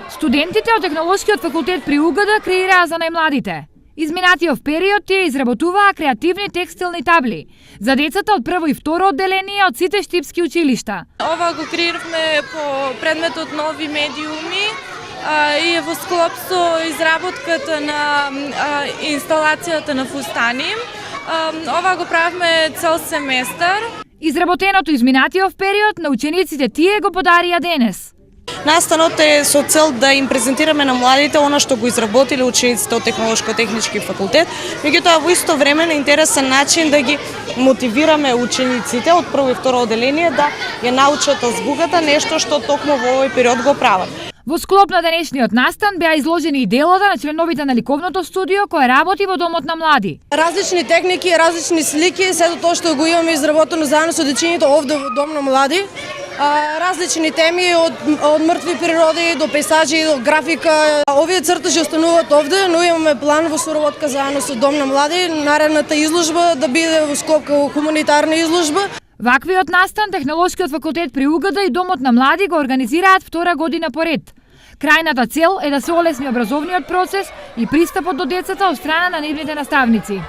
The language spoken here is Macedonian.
Студентите од Технолошкиот факултет при УГД креираа за најмладите. Изминатиот период тие изработуваа креативни текстилни табли за децата од прво и второ одделение од сите штипски училишта. Ова го креиравме по предметот нови медиуми и во склоп со изработката на инсталацијата на фустани. Ова го правевме цел семестар. Изработеното изминатиот период на учениците тие го подарија денес. Настанот е со цел да им презентираме на младите она што го изработиле учениците од Технолошко-технички факултет, меѓутоа во исто време на интересен начин да ги мотивираме учениците од прво и второ одделение да ја научат азбуката, нешто што токму во овој период го прават. Во склоп на денешниот настан беа изложени и делата на членовите на ликовното студио кое работи во Домот на млади. Различни техники, различни слики, сето тоа што го имаме изработено заедно со дечините овде во Дом на млади. Различни теми од мртви природи до пейсажи, до графика. Овие цртажи остануваат овде, но имаме план во соработка заедно со Дом на млади наредната изложба да биде во склоп како хуманитарна изложба. Ваквиот настан Технолошкиот факултет при УГД и Домот на млади го организираат втора година поред. Крајната цел е да се олесни образовниот процес и пристапот до децата од страна на нивните наставници.